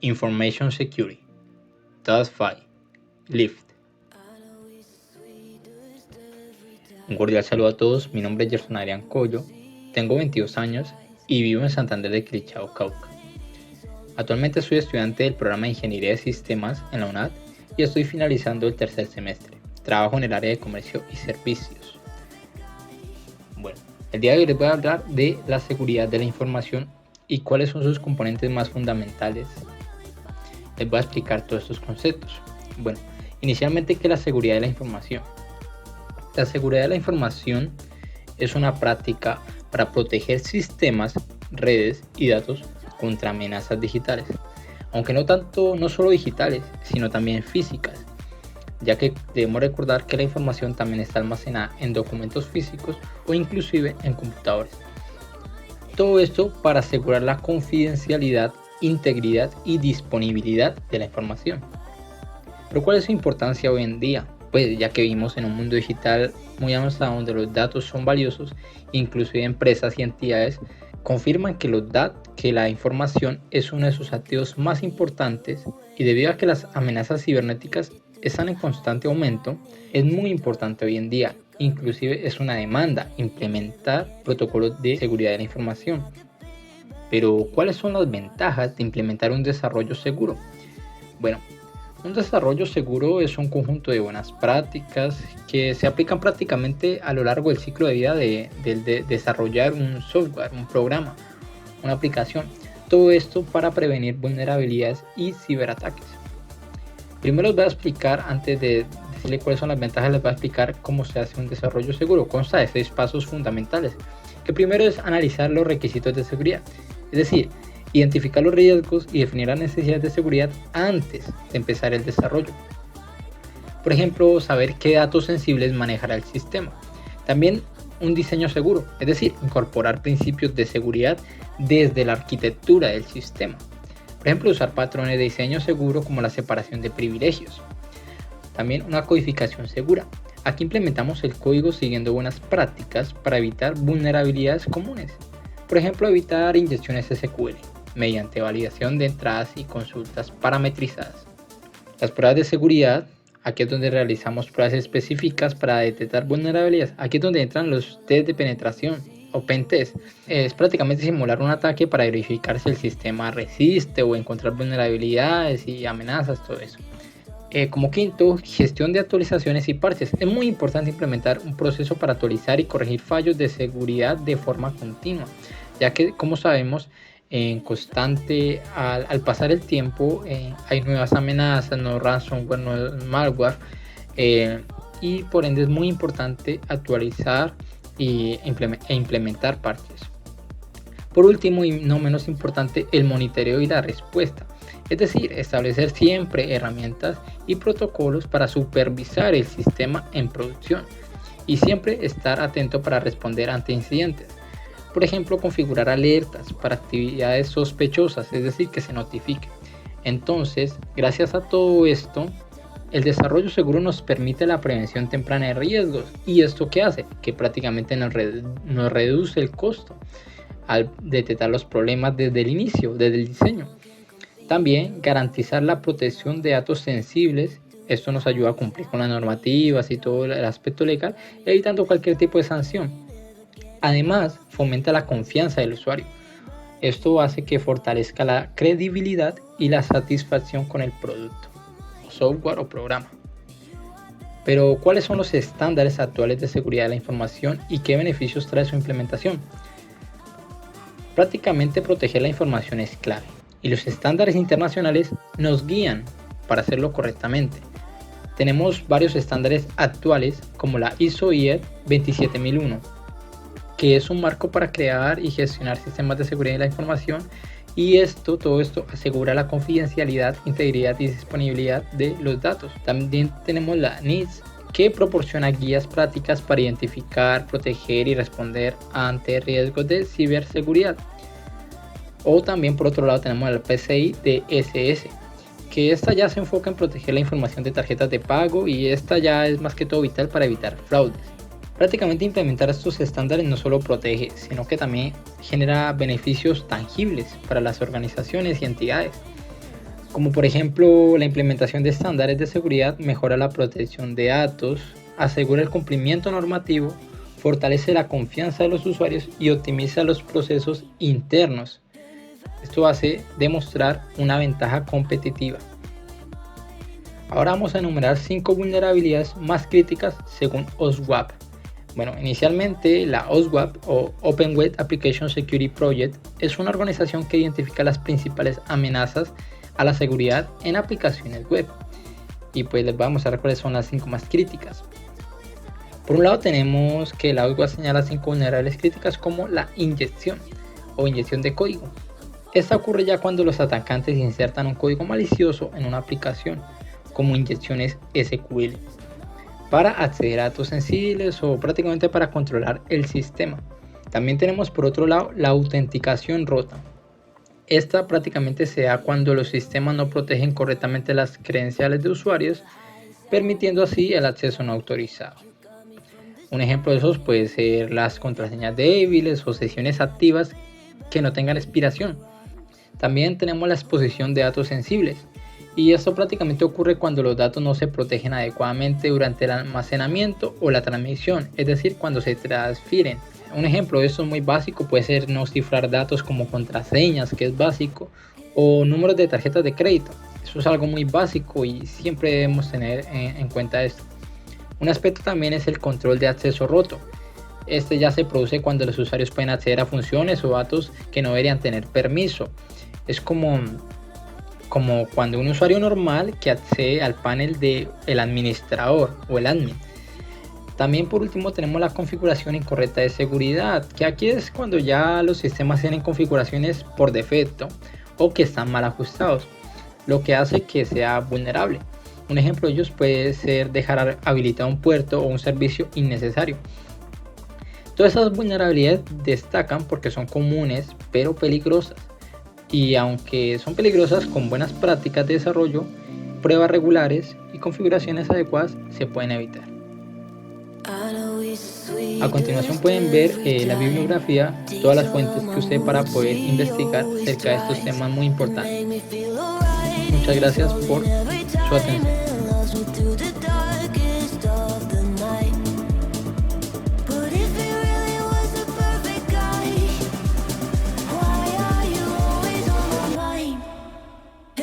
Information Security, TASFI, LIFT. Un cordial saludo a todos, mi nombre es Gerson Adrián Collo, tengo 22 años y vivo en Santander de Quilichao, Cauca. Actualmente soy estudiante del programa de Ingeniería de Sistemas en la UNAD y estoy finalizando el tercer semestre. Trabajo en el área de comercio y servicios. Bueno, el día de hoy les voy a hablar de la seguridad de la información y cuáles son sus componentes más fundamentales. Les voy a explicar todos estos conceptos. Bueno, inicialmente, ¿qué es la seguridad de la información? La seguridad de la información es una práctica para proteger sistemas, redes y datos contra amenazas digitales, aunque no solo digitales, sino también físicas, ya que debemos recordar que la información también está almacenada en documentos físicos o inclusive en computadores. Todo esto para asegurar la confidencialidad, integridad y disponibilidad de la información. Pero ¿cuál es su importancia hoy en día? Pues ya que vivimos en un mundo digital muy avanzado donde los datos son valiosos, inclusive empresas y entidades confirman que la información es uno de sus activos más importantes, y debido a que las amenazas cibernéticas están en constante aumento, es muy importante hoy en día. Inclusive es una demanda implementar protocolos de seguridad de la información. Pero ¿cuáles son las ventajas de implementar un desarrollo seguro? Bueno, un desarrollo seguro es un conjunto de buenas prácticas que se aplican prácticamente a lo largo del ciclo de vida de desarrollar un software, un programa, una aplicación. Todo esto para prevenir vulnerabilidades y ciberataques. Primero les voy a explicar, antes de decirles cuáles son las ventajas, les voy a explicar cómo se hace un desarrollo seguro. Consta de 6 pasos fundamentales. Que primero es analizar los requisitos de seguridad, es decir, identificar los riesgos y definir las necesidades de seguridad antes de empezar el desarrollo. Por ejemplo, saber qué datos sensibles manejará el sistema. También un diseño seguro, es decir, incorporar principios de seguridad desde la arquitectura del sistema. Por ejemplo, usar patrones de diseño seguro como la separación de privilegios. También una codificación segura. Aquí implementamos el código siguiendo buenas prácticas para evitar vulnerabilidades comunes. Por ejemplo, evitar inyecciones SQL mediante validación de entradas y consultas parametrizadas. Las pruebas de seguridad, aquí es donde realizamos pruebas específicas para detectar vulnerabilidades. Aquí es donde entran los test de penetración o pentest. Es prácticamente simular un ataque para verificar si el sistema resiste o encontrar vulnerabilidades y amenazas, todo eso. Como quinto, gestión de actualizaciones y parches. Es muy importante implementar un proceso para actualizar y corregir fallos de seguridad de forma continua, ya que, como sabemos, al pasar el tiempo hay nuevas amenazas, nuevos ransomware, nuevos malware, y por ende es muy importante actualizar e implementar parches. Por último y no menos importante, el monitoreo y la respuesta, es decir, establecer siempre herramientas y protocolos para supervisar el sistema en producción y siempre estar atento para responder ante incidentes. Por ejemplo, configurar alertas para actividades sospechosas, es decir, que se notifique. Entonces, gracias a todo esto, el desarrollo seguro nos permite la prevención temprana de riesgos. ¿Y esto qué hace? Que prácticamente nos reduce el costo al detectar los problemas desde el inicio, desde el diseño. También garantizar la protección de datos sensibles. Esto nos ayuda a cumplir con las normativas y todo el aspecto legal, evitando cualquier tipo de sanción. Además, fomenta la confianza del usuario. Esto hace que fortalezca la credibilidad y la satisfacción con el producto, o software o programa. Pero, ¿cuáles son los estándares actuales de seguridad de la información y qué beneficios trae su implementación? Prácticamente proteger la información es clave, y los estándares internacionales nos guían para hacerlo correctamente. Tenemos varios estándares actuales como la ISO/IEC 27001, que es un marco para crear y gestionar sistemas de seguridad de la información, y todo esto asegura la confidencialidad, integridad y disponibilidad de los datos. También tenemos la NIST, que proporciona guías prácticas para identificar, proteger y responder ante riesgos de ciberseguridad. O también, por otro lado, tenemos la PCI DSS, que esta ya se enfoca en proteger la información de tarjetas de pago, y esta ya es más que todo vital para evitar fraudes. Prácticamente implementar estos estándares no solo protege, sino que también genera beneficios tangibles para las organizaciones y entidades. como por ejemplo la implementación de estándares de seguridad mejora la protección de datos, asegura el cumplimiento normativo, fortalece la confianza de los usuarios y optimiza los procesos internos. Esto hace demostrar una ventaja competitiva. Ahora vamos a enumerar 5 vulnerabilidades más críticas según OSWAP. Bueno, inicialmente la OSWAP o Open Web Application Security Project es una organización que identifica las principales amenazas a la seguridad en aplicaciones web. Y pues les voy a mostrar cuáles son las 5 más críticas. Por un lado tenemos que la OSWAP señala 5 vulnerabilidades críticas como la inyección o inyección de código. Esta ocurre ya cuando los atacantes insertan un código malicioso en una aplicación, como inyecciones SQL, para acceder a datos sensibles o prácticamente para controlar el sistema. También tenemos por otro lado la autenticación rota. Esta prácticamente se da cuando los sistemas no protegen correctamente las credenciales de usuarios, permitiendo así el acceso no autorizado. Un ejemplo de esos puede ser las contraseñas débiles o sesiones activas que no tengan expiración. También tenemos la exposición de datos sensibles. Y esto prácticamente ocurre cuando los datos no se protegen adecuadamente durante el almacenamiento o la transmisión, es decir, cuando se transfieren. Un ejemplo de esto muy básico puede ser no cifrar datos como contraseñas, que es básico, o números de tarjetas de crédito. Eso es algo muy básico y siempre debemos tener en cuenta esto. Un aspecto también es el control de acceso roto. Este ya se produce cuando los usuarios pueden acceder a funciones o datos que no deberían tener permiso. Es como cuando un usuario normal que accede al panel del administrador o el admin. También por último tenemos la configuración incorrecta de seguridad, que aquí es cuando ya los sistemas tienen configuraciones por defecto o que están mal ajustados, lo que hace que sea vulnerable. Un ejemplo de ellos puede ser dejar habilitado un puerto o un servicio innecesario. Todas esas vulnerabilidades destacan porque son comunes pero peligrosas. Y aunque son peligrosas, con buenas prácticas de desarrollo, pruebas regulares y configuraciones adecuadas se pueden evitar. A continuación pueden ver la bibliografía, todas las fuentes que usted para poder investigar acerca de estos temas muy importantes. Muchas gracias por su atención.